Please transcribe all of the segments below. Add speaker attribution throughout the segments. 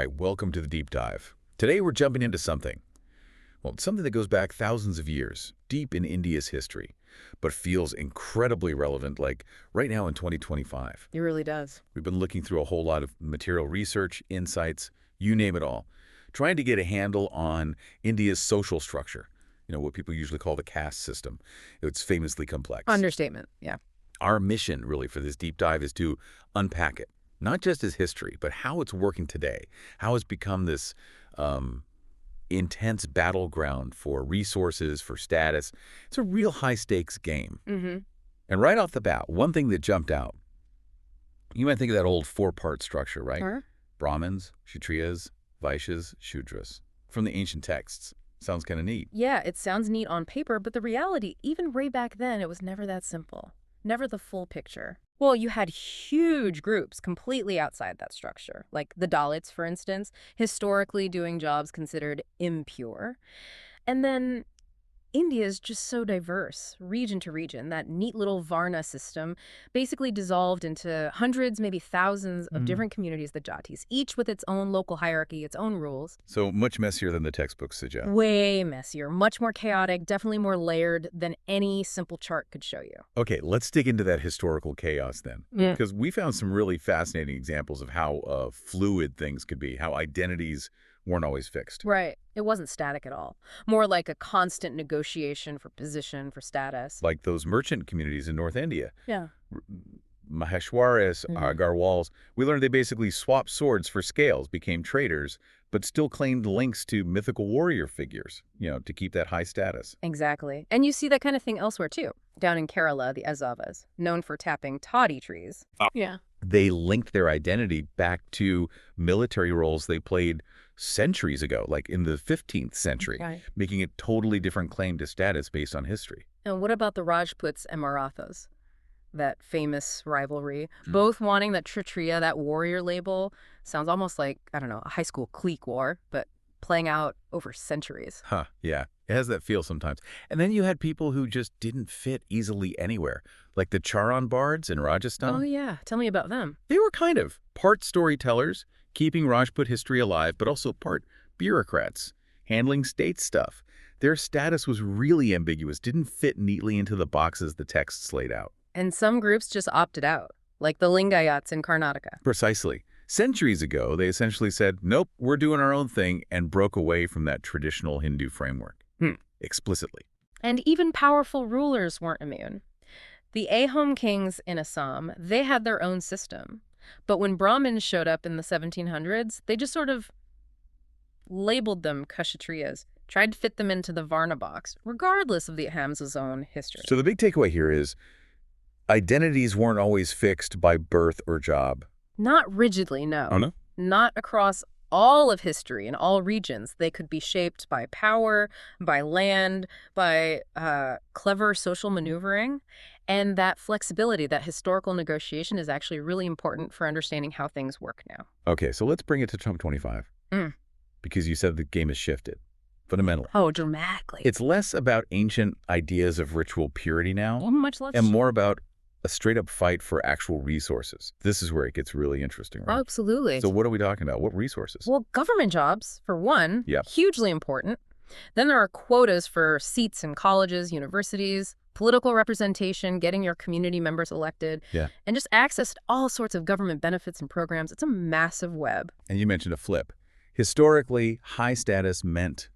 Speaker 1: right, welcome to the deep dive. Today we're jumping into something that goes back thousands of years, deep in India's history, but feels incredibly relevant, like right now in 2025.
Speaker 2: It really does.
Speaker 1: We've been looking through a whole lot of material research, insights, you name it all, trying to get a handle on India's social structure, what people usually call the caste system. It's famously complex.
Speaker 2: Understatement, yeah.
Speaker 1: Our mission, really, for this deep dive is to unpack it, not just as history, but how it's working today, how it's become this intense battleground for resources, for status. It's a real high-stakes game. And right off the bat, one thing that jumped out, you might think of that old four-part structure, right?
Speaker 2: Sure.
Speaker 1: Brahmins, Kshatriyas, Vaishyas, Shudras, from the ancient texts. Sounds kind of neat.
Speaker 2: Yeah, it sounds neat on paper, but the reality, even way back then, it was never that simple. Never the full picture. Well, you had huge groups completely outside that structure, like the Dalits, for instance, historically doing jobs considered impure. And then India is just so diverse, region to region. That neat little Varna system basically dissolved into hundreds, maybe thousands of different communities, the jatis, each with its own local hierarchy, its own rules.
Speaker 1: So much messier than the textbooks suggest.
Speaker 2: Way messier, much more chaotic, definitely more layered than any simple chart could show you.
Speaker 1: Okay, let's dig into that historical chaos then. Because we found some really fascinating examples of how fluid things could be, how identities weren't always fixed.
Speaker 2: Right. It wasn't static at all. More like a constant negotiation for position, for status.
Speaker 1: Like those merchant communities in North India.
Speaker 2: Yeah.
Speaker 1: Maheshwaris, Garhwals, we learned they basically swapped swords for scales, became traders, but still claimed links to mythical warrior figures, to keep that high status.
Speaker 2: Exactly. And you see that kind of thing elsewhere, too. Down in Kerala, the Ezavas, known for tapping toddy trees. Yeah.
Speaker 1: They linked their identity back to military roles they played centuries ago, like in the 15th century,
Speaker 2: Right.
Speaker 1: making a totally different claim to status based on history.
Speaker 2: And what about the Rajputs and Marathas? That famous rivalry, both wanting that Kshatriya, that warrior label. Sounds almost like, I don't know, a high school clique war, but playing out over centuries.
Speaker 1: Yeah. It has that feel sometimes. And then you had people who just didn't fit easily anywhere, like the Charan bards in Rajasthan.
Speaker 2: Oh, yeah. Tell me about them.
Speaker 1: They were kind of part storytellers, keeping Rajput history alive, but also part bureaucrats, handling state stuff. Their status was really ambiguous, didn't fit neatly into the boxes the texts laid out.
Speaker 2: And some groups just opted out, like the Lingayats in Karnataka.
Speaker 1: Precisely. Centuries ago, they essentially said, nope, we're doing our own thing, and broke away from that traditional Hindu framework. Explicitly.
Speaker 2: And even powerful rulers weren't immune. The Ahom kings in Assam, they had their own system. But when Brahmins showed up in the 1700s, they just sort of labeled them Kshatriyas, tried to fit them into the Varna box, regardless of the Aham's own history.
Speaker 1: So the big takeaway here is identities weren't always fixed by birth or job.
Speaker 2: Not rigidly, no.
Speaker 1: Oh, no?
Speaker 2: Not across all of history in all regions. They could be shaped by power, by land, by clever social maneuvering. And that flexibility, that historical negotiation is actually really important for understanding how things work now.
Speaker 1: Okay, so let's bring it to Trump 25. Because you said the game has shifted, fundamentally.
Speaker 2: Oh, dramatically.
Speaker 1: It's less about ancient ideas of ritual purity now,
Speaker 2: Much less.
Speaker 1: and more about a straight-up fight for actual resources. This is where it gets really interesting, right?
Speaker 2: Absolutely.
Speaker 1: So what are we talking about? What resources?
Speaker 2: Well, government jobs, for one,
Speaker 1: Yep.
Speaker 2: hugely important. Then there are quotas for seats in colleges, universities, political representation, getting your community members elected, and just access to all sorts of government benefits and programs. It's a massive web.
Speaker 1: And you mentioned a flip. Historically, high status meant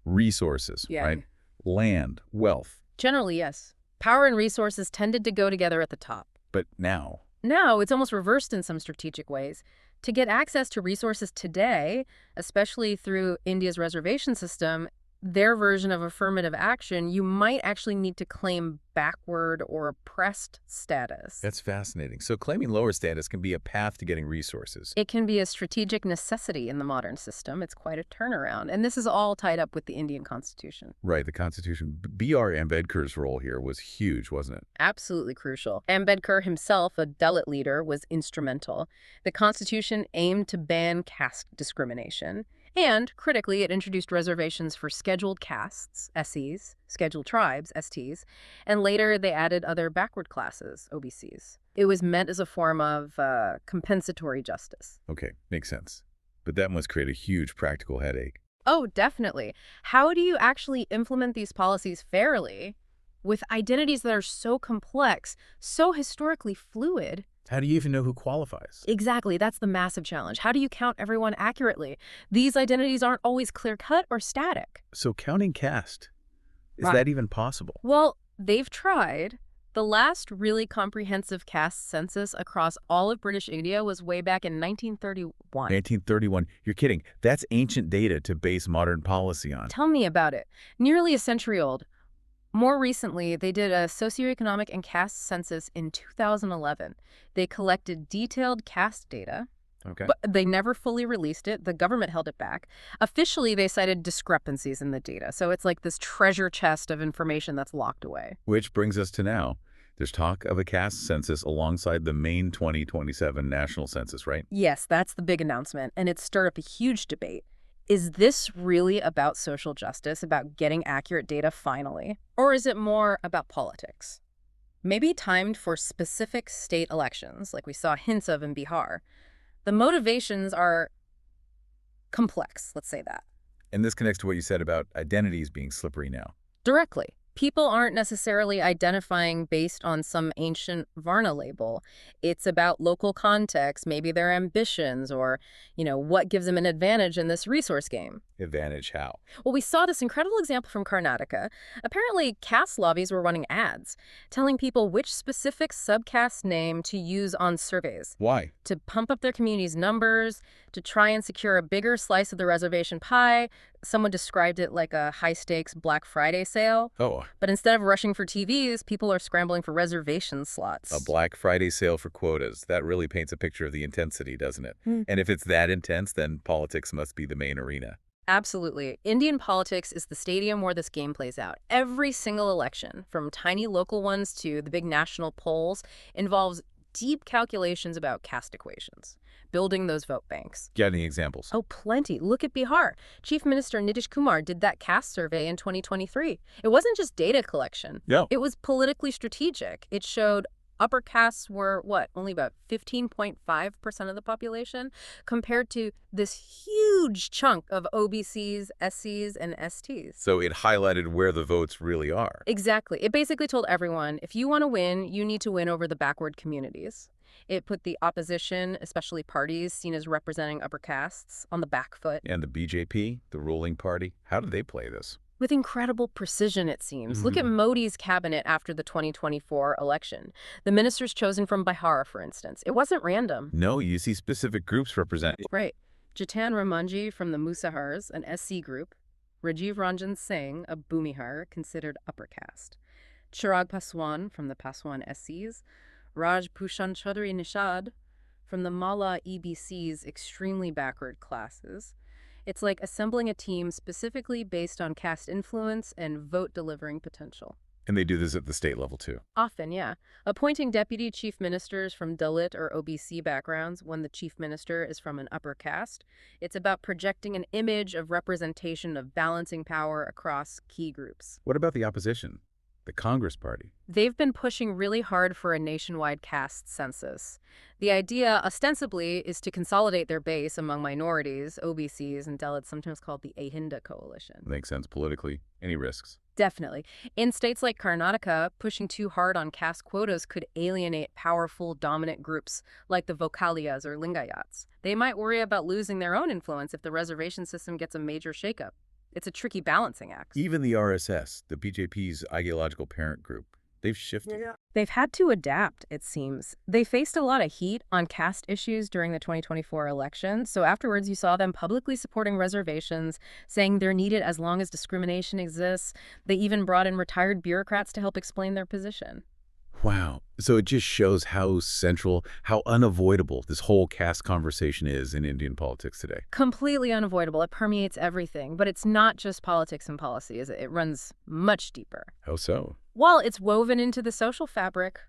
Speaker 1: resources, right? Land, wealth.
Speaker 2: Generally, yes. Power and resources tended to go together at the top.
Speaker 1: But now?
Speaker 2: Now, it's almost reversed in some strategic ways. To get access to resources today, especially through India's reservation system, their version of affirmative action, you might actually need to claim backward or oppressed status.
Speaker 1: That's fascinating. So claiming lower status can be a path to getting resources.
Speaker 2: It can be a strategic necessity in the modern system. It's quite a turnaround. And this is all tied up with the Indian Constitution.
Speaker 1: Right, the Constitution. B.R. Ambedkar's role here was huge, wasn't it?
Speaker 2: Absolutely crucial. Ambedkar himself, a Dalit leader, was instrumental. The Constitution aimed to ban caste discrimination. And, critically, it introduced reservations for scheduled castes, SEs, scheduled tribes, STs, and later they added other backward classes, OBCs. It was meant as a form of compensatory justice.
Speaker 1: Okay, makes sense. But that must create a huge practical headache.
Speaker 2: Oh, definitely. How do you actually implement these policies fairly with identities that are so complex, so historically fluid?
Speaker 1: How do you even know who qualifies?
Speaker 2: Exactly, that's the massive challenge. How do you count everyone accurately? These identities aren't always clear-cut or static.
Speaker 1: So counting caste, is
Speaker 2: Right.
Speaker 1: that even possible?
Speaker 2: Well, they've tried. The last really comprehensive caste census across all of British India was way back in 1931.
Speaker 1: 1931. You're kidding. That's ancient data to base modern policy on.
Speaker 2: Tell me about it. Nearly a century old. More recently, they did a socioeconomic and caste census in 2011. They collected detailed caste data,
Speaker 1: Okay.
Speaker 2: but they never fully released it. The government held it back. Officially, they cited discrepancies in the data. So it's like this treasure chest of information that's locked away.
Speaker 1: Which brings us to now. There's talk of a caste census alongside the main 2027 national census, right?
Speaker 2: Yes, that's the big announcement, and it stirred up a huge debate. Is this really about social justice, about getting accurate data finally? Or is it more about politics? Maybe timed for specific state elections, like we saw hints of in Bihar. The motivations are complex, let's say that.
Speaker 1: And this connects to what you said about identities being slippery now.
Speaker 2: Directly. People aren't necessarily identifying based on some ancient Varna label. It's about local context, maybe their ambitions, or, what gives them an advantage in this resource game.
Speaker 1: Advantage how?
Speaker 2: Well, we saw this incredible example from Karnataka. Apparently, caste lobbies were running ads, telling people which specific subcaste name to use on surveys.
Speaker 1: Why?
Speaker 2: To pump up their community's numbers, to try and secure a bigger slice of the reservation pie. Someone described it like a high-stakes Black Friday sale.
Speaker 1: Oh,
Speaker 2: But instead of rushing for TVs, people are scrambling for reservation slots.
Speaker 1: a Black Friday sale for quotas. That really paints a picture of the intensity, doesn't it?
Speaker 2: Hmm.
Speaker 1: And if it's that intense, then politics must be the main arena.
Speaker 2: Absolutely. Indian politics is the stadium where this game plays out. Every single election, from tiny local ones to the big national polls, involves deep calculations about caste equations, building those vote banks.
Speaker 1: Got any examples?
Speaker 2: Oh, plenty. Look at Bihar. Chief Minister Nitish Kumar did that caste survey in 2023. It wasn't just data collection.
Speaker 1: Yeah.
Speaker 2: It was politically strategic. It showed upper castes were, only about 15.5% of the population, compared to this huge chunk of OBCs, SCs, and STs.
Speaker 1: So it highlighted where the votes really are.
Speaker 2: Exactly. It basically told everyone, if you want to win, you need to win over the backward communities. It put the opposition, especially parties seen as representing upper castes, on the back foot.
Speaker 1: And the BJP, the ruling party, how did they play this?
Speaker 2: With incredible precision, it seems. Look at Modi's cabinet after the 2024 election. The ministers chosen from Bihar, for instance. It wasn't random.
Speaker 1: No, you see specific groups represented.
Speaker 2: Right. Jatan Ramanji from the Musahars, an SC group. Rajiv Ranjan Singh, a Bhumihar, considered upper caste. Chirag Paswan from the Paswan SCs. Raj Bhushan Chaudhary Nishad from the Mala EBC's extremely backward classes. It's like assembling a team specifically based on caste influence and vote-delivering potential.
Speaker 1: And they do this at the state level, too.
Speaker 2: Often, yeah. Appointing deputy chief ministers from Dalit or OBC backgrounds when the chief minister is from an upper caste. It's about projecting an image of representation of balancing power across key groups.
Speaker 1: What about the opposition? The Congress Party?
Speaker 2: They've been pushing really hard for a nationwide caste census. The idea, ostensibly, is to consolidate their base among minorities, OBCs, and Dalits, sometimes called the Ahinda Coalition.
Speaker 1: Makes sense politically. Any risks?
Speaker 2: Definitely. In states like Karnataka, pushing too hard on caste quotas could alienate powerful, dominant groups like the Vokaliyas or Lingayats. They might worry about losing their own influence if the reservation system gets a major shakeup. It's a tricky balancing act.
Speaker 1: Even the RSS, the BJP's ideological parent group, they've shifted.
Speaker 2: They've had to adapt, it seems. They faced a lot of heat on caste issues during the 2024 election, so afterwards you saw them publicly supporting reservations, saying they're needed as long as discrimination exists. They even brought in retired bureaucrats to help explain their position.
Speaker 1: Wow. So it just shows how central, how unavoidable this whole caste conversation is in Indian politics today.
Speaker 2: Completely unavoidable. It permeates everything, but it's not just politics and policy, is it? It runs much deeper.
Speaker 1: How so?
Speaker 2: Well, it's woven into the social fabric,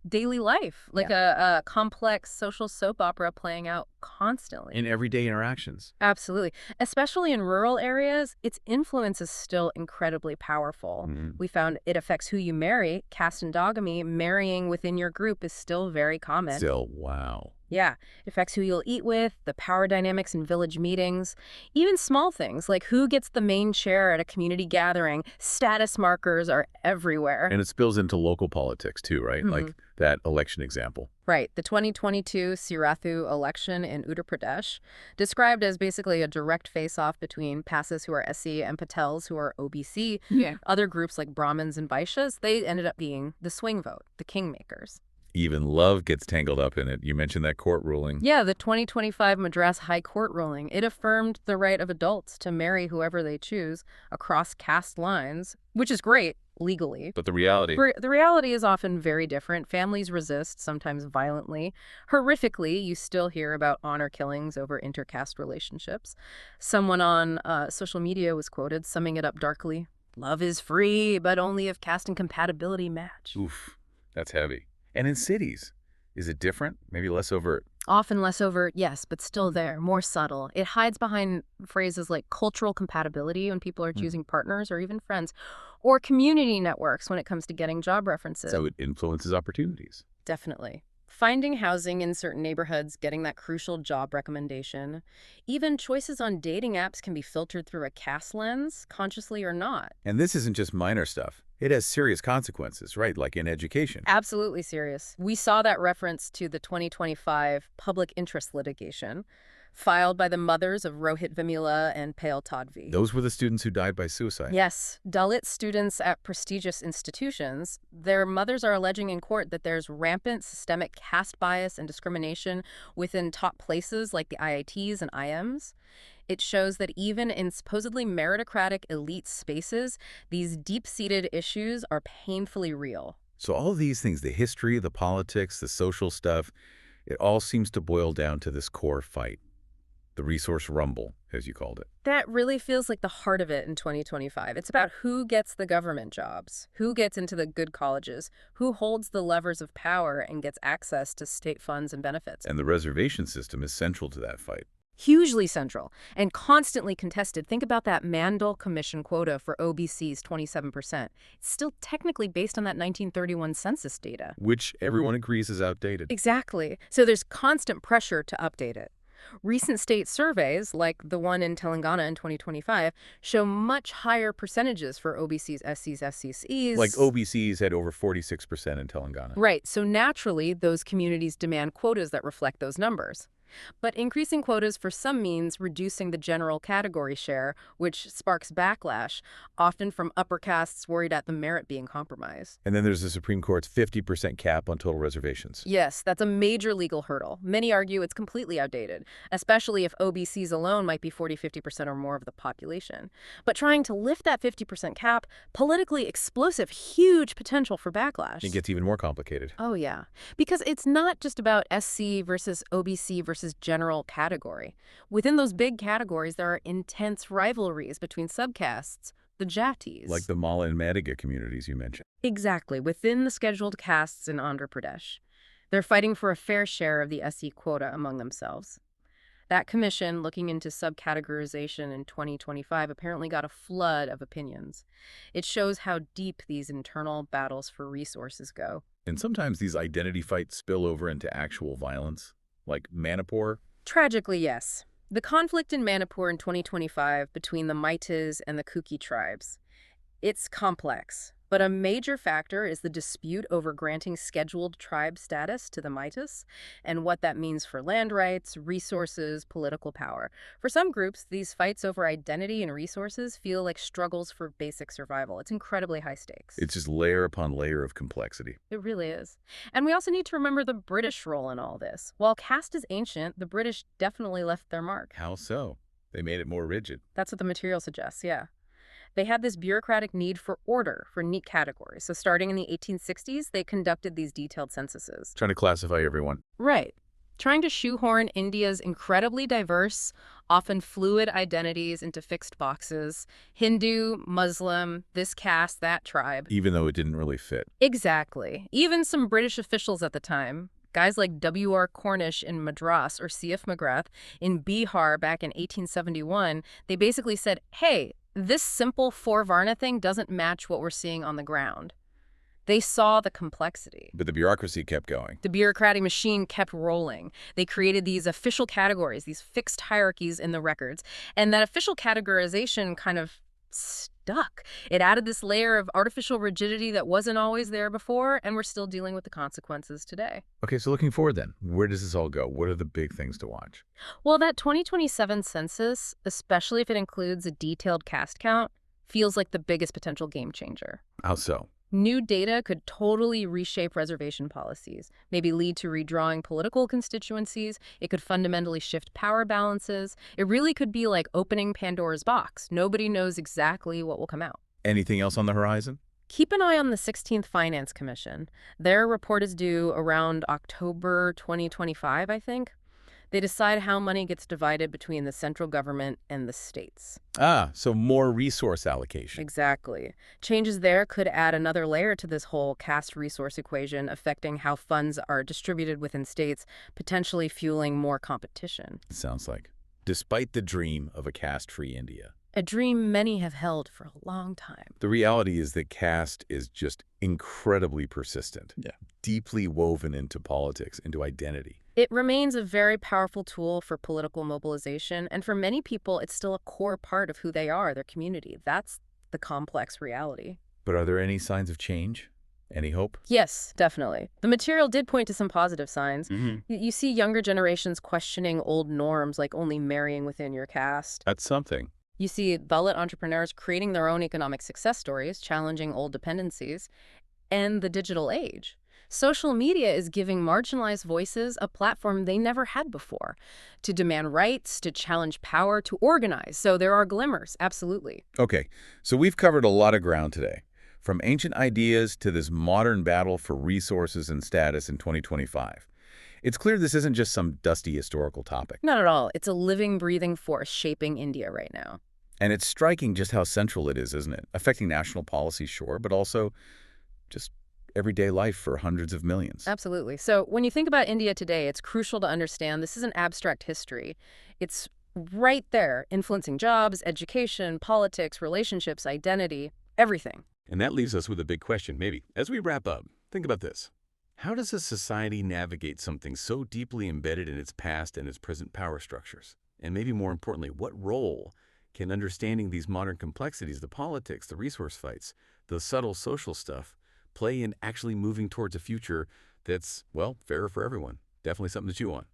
Speaker 2: daily life, like a complex social soap opera playing out constantly.
Speaker 1: In everyday interactions.
Speaker 2: Absolutely. Especially in rural areas, its influence is still incredibly powerful. We found it affects who you marry. Caste endogamy, marrying within your group, is still very common.
Speaker 1: Still, wow.
Speaker 2: Yeah, it affects who you'll eat with, the power dynamics in village meetings, even small things like who gets the main chair at a community gathering. Status markers are everywhere.
Speaker 1: And it spills into local politics too, right?
Speaker 2: Mhm.
Speaker 1: Like that election example.
Speaker 2: Right, the 2022 Sirathu election in Uttar Pradesh, described as basically a direct face-off between Passes who are SC and Patels who are OBC.
Speaker 1: Yeah.
Speaker 2: Other groups like Brahmins and Vaishyas, they ended up being the swing vote, the kingmakers.
Speaker 1: Even love gets tangled up in it. You mentioned that court ruling.
Speaker 2: Yeah, the 2025 Madras High Court ruling, it affirmed the right of adults to marry whoever they choose across caste lines, which is great legally.
Speaker 1: But the reality,
Speaker 2: The reality is often very different. Families resist, sometimes violently. Horrifically, you still hear about honor killings over intercaste relationships. Someone on social media was quoted summing it up darkly. Love is free, but only if caste and compatibility match.
Speaker 1: oof, that's heavy. And in cities, is it different? Maybe less overt?
Speaker 2: Often less overt, yes, but still there, more subtle. It hides behind phrases like cultural compatibility when people are choosing partners or even friends, or community networks when it comes to getting job references.
Speaker 1: So it influences opportunities.
Speaker 2: Definitely. Finding housing in certain neighborhoods, getting that crucial job recommendation. Even choices on dating apps can be filtered through a caste lens, consciously or not.
Speaker 1: And this isn't just minor stuff. It has serious consequences, right? Like in education.
Speaker 2: Absolutely serious. We saw that reference to the 2025 public interest litigation filed by the mothers of Rohit Vimula and Payal Tadvi.
Speaker 1: Those were the students who died by suicide.
Speaker 2: Yes, Dalit students at prestigious institutions, their mothers are alleging in court that there's rampant systemic caste bias and discrimination within top places like the IITs and IMs. It shows that even in supposedly meritocratic elite spaces, these deep-seated issues are painfully real.
Speaker 1: So all of these things, the history, the politics, the social stuff, it all seems to boil down to this core fight. The resource rumble, as you called it.
Speaker 2: That really feels like the heart of it in 2025. It's about who gets the government jobs, who gets into the good colleges, who holds the levers of power and gets access to state funds and benefits.
Speaker 1: And the reservation system is central to that fight.
Speaker 2: Hugely central and constantly contested. Think about that Mandel Commission quota for OBCs, 27%. It's still technically based on that 1931 census data.
Speaker 1: Which everyone agrees is outdated.
Speaker 2: Exactly. So there's constant pressure to update it. Recent state surveys, like the one in Telangana in 2025, show much higher percentages for OBCs, SCs, SCCs.
Speaker 1: Like OBCs had over 46% in Telangana.
Speaker 2: Right, so naturally, those communities demand quotas that reflect those numbers. But increasing quotas for some means reducing the general category share, which sparks backlash, often from upper castes worried at the merit being compromised.
Speaker 1: And then there's the Supreme Court's 50% cap on total reservations.
Speaker 2: Yes, that's a major legal hurdle. Many argue it's completely outdated, especially if OBCs alone might be 40–50% or more of the population. But trying to lift that 50% cap, politically explosive, huge potential for backlash.
Speaker 1: It gets even more complicated.
Speaker 2: Oh, yeah. Because it's not just about SC versus OBC versus general category. Within those big categories, there are intense rivalries between subcastes, the Jatis.
Speaker 1: Like the Mala and Madiga communities you mentioned.
Speaker 2: Exactly, within the scheduled castes in Andhra Pradesh. They're fighting for a fair share of the SC quota among themselves. That commission, looking into subcategorization in 2025, apparently got a flood of opinions. It shows how deep these internal battles for resources go.
Speaker 1: And sometimes these identity fights spill over into actual violence, like Manipur.
Speaker 2: Tragically, yes. The conflict in Manipur in 2025 between the Meiteis and the Kuki tribes. It's complex, but a major factor is the dispute over granting scheduled tribe status to the Meiteis and what that means for land rights, resources, political power. For some groups, these fights over identity and resources feel like struggles for basic survival. It's incredibly high stakes.
Speaker 1: It's just layer upon layer of complexity.
Speaker 2: It really is. And we also need to remember the British role in all this. While caste is ancient, the British definitely left their mark.
Speaker 1: How so? They made it more rigid.
Speaker 2: That's what the material suggests, yeah. They had this bureaucratic need for order, for neat categories. So starting in the 1860s, they conducted these detailed censuses.
Speaker 1: Trying to classify everyone.
Speaker 2: Right. Trying to shoehorn India's incredibly diverse, often fluid identities into fixed boxes. Hindu, Muslim, this caste, that tribe.
Speaker 1: Even though it didn't really fit.
Speaker 2: Exactly. Even some British officials at the time, guys like W.R. Cornish in Madras or C.F. McGrath in Bihar back in 1871, they basically said, hey, this simple four-varna thing doesn't match what we're seeing on the ground. They saw the complexity.
Speaker 1: But the bureaucracy kept going.
Speaker 2: The bureaucratic machine kept rolling. They created these official categories, these fixed hierarchies in the records, and that official categorization kind of stuck. It added this layer of artificial rigidity that wasn't always there before, and we're still dealing with the consequences today.
Speaker 1: Okay, so looking forward then, where does this all go? What are the big things to watch?
Speaker 2: Well, that 2027 census, especially if it includes a detailed caste count, feels like the biggest potential game changer.
Speaker 1: How so?
Speaker 2: New data could totally reshape reservation policies, maybe lead to redrawing political constituencies. It could fundamentally shift power balances. It really could be like opening Pandora's box. Nobody knows exactly what will come out.
Speaker 1: Anything else on the horizon?
Speaker 2: Keep an eye on the 16th Finance Commission. Their report is due around October 2025, I think. They decide how money gets divided between the central government and the states.
Speaker 1: Ah, so more resource allocation.
Speaker 2: Exactly. Changes there could add another layer to this whole caste resource equation, affecting how funds are distributed within states, potentially fueling more competition.
Speaker 1: It sounds like. Despite the dream of a caste-free India,
Speaker 2: A dream many have held for a long time.
Speaker 1: the reality is that caste is just incredibly persistent.
Speaker 3: Yeah.
Speaker 1: Deeply woven into politics, into identity.
Speaker 2: It remains a very powerful tool for political mobilization, and for many people, it's still a core part of who they are, their community. That's the complex reality.
Speaker 1: But are there any signs of change? Any hope?
Speaker 2: Yes, definitely. The material did point to some positive signs.
Speaker 3: Mm-hmm.
Speaker 2: You see younger generations questioning old norms like only marrying within your caste.
Speaker 1: That's something.
Speaker 2: You see Dalit entrepreneurs creating their own economic success stories, challenging old dependencies, and the digital age. Social media is giving marginalized voices a platform they never had before, to demand rights, to challenge power, to organize. So there are glimmers, absolutely.
Speaker 1: Okay, so we've covered a lot of ground today. From ancient ideas to this modern battle for resources and status in 2025. It's clear this isn't just some dusty historical topic.
Speaker 2: Not at all. It's a living, breathing force shaping India right now.
Speaker 1: And it's striking just how central it is, isn't it? Affecting national policy, sure, but also just everyday life for hundreds of millions.
Speaker 2: Absolutely. So when you think about India today, it's crucial to understand this isn't abstract history. It's right there, influencing jobs, education, politics, relationships, identity, everything.
Speaker 3: And that leaves us with a big question, maybe. As we wrap up, think about this. How does a society navigate something so deeply embedded in its past and its present power structures? And maybe more importantly, what role can understanding these modern complexities, the politics, the resource fights, the subtle social stuff, play in actually moving towards a future that's, well, fairer for everyone? Definitely something to chew on.